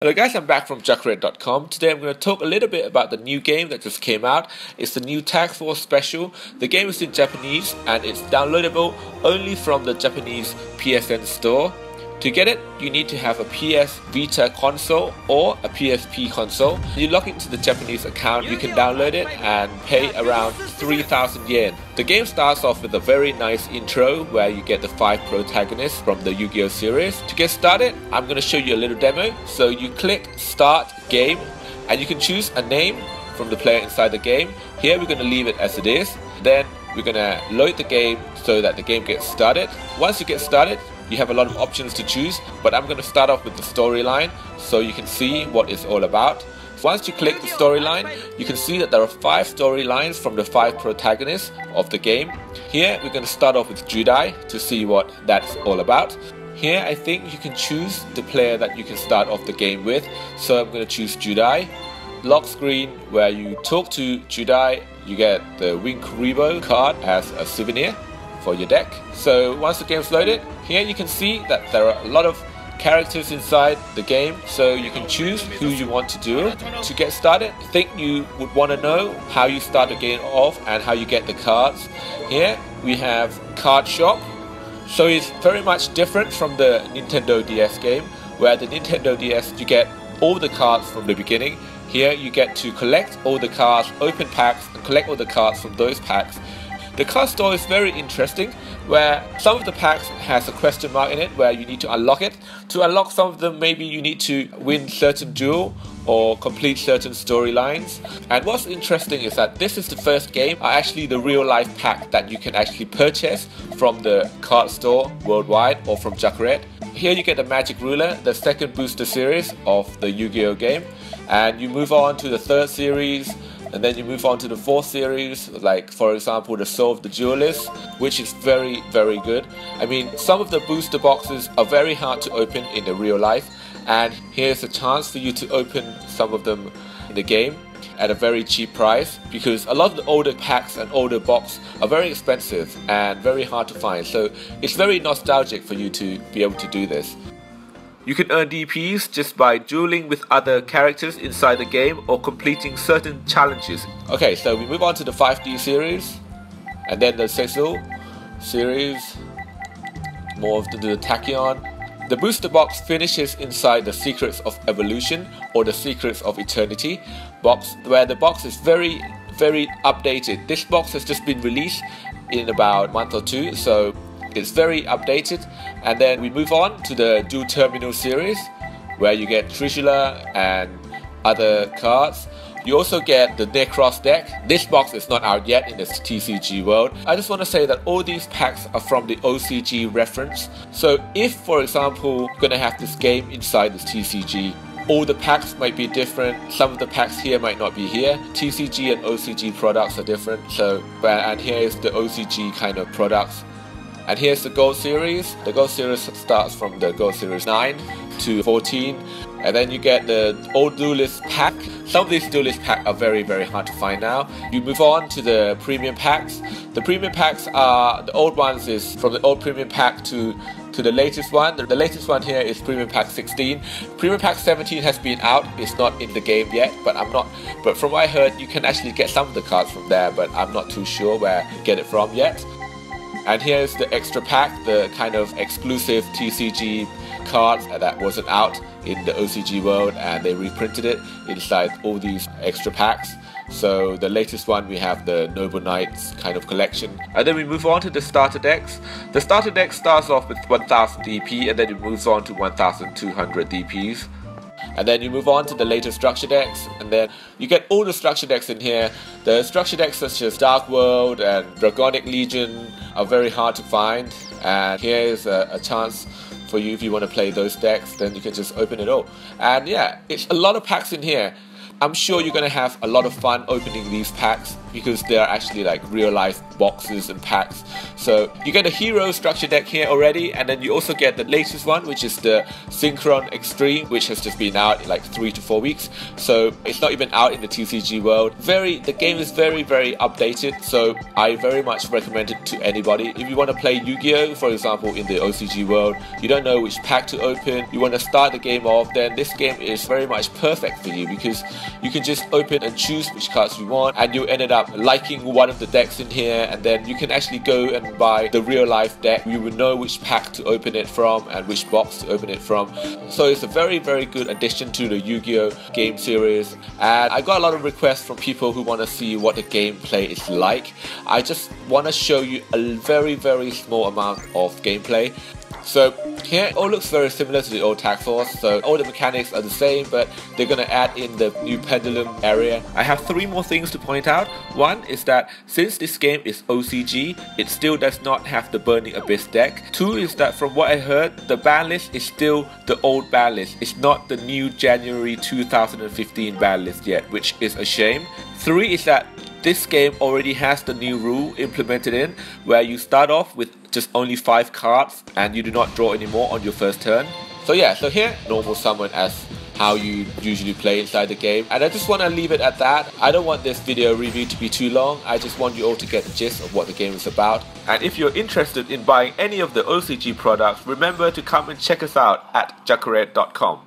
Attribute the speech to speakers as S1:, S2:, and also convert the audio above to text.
S1: Hello guys, I'm back from Juckred.com. Today I'm going to talk a little bit about the new game that just came out. It's the new Tag Force Special. The game is in Japanese and it's downloadable only from the Japanese PSN store. To get it, you need to have a PS Vita console or a PSP console. You log into the Japanese account, you can download it and pay around 3,000 yen. The game starts off with a very nice intro where you get the 5 protagonists from the Yugioh series. To get started, I'm going to show you a little demo. So you click Start Game and you can choose a name from the player inside the game. Here we're going to leave it as it is. Then we're going to load the game so that the game gets started. Once you get started, you have a lot of options to choose, but I'm going to start off with the storyline so you can see what it's all about. Once you click the storyline, you can see that there are 5 storylines from the 5 protagonists of the game. Here we're going to start off with Judai to see what that's all about. Here I think you can choose the player that you can start off the game with, so I'm going to choose Judai. Lock screen where you talk to Judai, you get the Wing Kuribo card as a souvenir for your deck. So once the game's loaded, here you can see that there are a lot of characters inside the game, so you can choose who you want to do. To get started, I think you would want to know how you start the game off and how you get the cards. Here we have Card Shop. So it's very much different from the Nintendo DS game, where the Nintendo DS you get all the cards from the beginning. Here you get to collect all the cards, open packs and collect all the cards from those packs. The card store is very interesting, where some of the packs has a question mark in it where you need to unlock it. To unlock some of them, maybe you need to win certain duel or complete certain storylines. And what's interesting is that this is the first game, actually the real life pack that you can actually purchase from the card store worldwide or from Juckred. Here you get the Magic Ruler, the second booster series of the Yu-Gi-Oh game, and you move on to the 3rd series. And then you move on to the 4th series, like for example the Soul of the Duelist, which is very good. I mean, some of the booster boxes are very hard to open in the real life, and here's a chance for you to open some of them in the game at a very cheap price, because a lot of the older packs and older boxes are very expensive and very hard to find, so it's very nostalgic for you to be able to do this. You can earn DPs just by dueling with other characters inside the game or completing certain challenges. Okay, so we move on to the 5D series, and then the Cecil series, more of the Tachyon. The booster box finishes inside the Secrets of Evolution or the Secrets of Eternity box, where the box is very updated. This box has just been released in about a month or 2, so it's very updated. And then we move on to the Dual Terminal series, where you get Trishula and other cards. You also get the Necros deck. This box is not out yet in the TCG world. I just want to say that all these packs are from the OCG reference. So if, for example, you're going to have this game inside this TCG, all the packs might be different. Some of the packs here might not be here. TCG and OCG products are different. So, and here is the OCG kind of products. And here's the Gold Series. The Gold Series starts from the Gold Series 9 to 14. And then you get the Old Duelist pack. Some of these Duelist packs are very hard to find now. You move on to the Premium packs. The Premium packs are, the old ones is from the old Premium pack to the latest one. The latest one here is Premium Pack 16. Premium Pack 17 has been out. It's not in the game yet, but from what I heard, you can actually get some of the cards from there, but I'm not too sure where to get it from yet. And here's the extra pack, the kind of exclusive TCG cards that wasn't out in the OCG world, and they reprinted it inside all these extra packs. So the latest one, we have the Noble Knights kind of collection. And then we move on to the starter decks. The starter deck starts off with 1000 DP, and then it moves on to 1200 DPs. And then you move on to the later structure decks, and then you get all the structure decks in here. The structure decks such as Dark World and Dragonic Legion are very hard to find, and here is a chance for you if you want to play those decks. Then you can just open it all. And yeah, it's a lot of packs in here. I'm sure you're going to have a lot of fun opening these packs. because they are actually like real life boxes and packs. So you get a hero structure deck here already, and then you also get the latest one, which is the Synchron Extreme, which has just been out in like 3 to 4 weeks. So it's not even out in the TCG world. The game is very updated, so I very much recommend it to anybody. If you want to play Yu-Gi-Oh, for example, in the OCG world, you don't know which pack to open, you want to start the game off, then this game is very much perfect for you, because you can just open and choose which cards you want, and you ended up liking one of the decks in here, and then you can actually go and buy the real life deck. You will know which pack to open it from and which box to open it from. So it's a very good addition to the Yu-Gi-Oh game series, and I got a lot of requests from people who want to see what the gameplay is like. I just want to show you a very small amount of gameplay. So here it all looks very similar to the old Tag Force, so all the mechanics are the same, but they're gonna add in the new pendulum area. I have 3 more things to point out. One is that since this game is OCG, it still does not have the Burning Abyss deck. 2 is that from what I heard, the ban list is still the old ban list. It's not the new January 2015 ban list yet, which is a shame. 3 is that this game already has the new rule implemented in, where you start off with just only 5 cards and you do not draw anymore on your first turn. So yeah, so here, normal summon as how you usually play inside the game, and I just want to leave it at that. I don't want this video review to be too long. I just want you all to get the gist of what the game is about. And if you're interested in buying any of the OCG products, remember to come and check us out at Yugioh.com.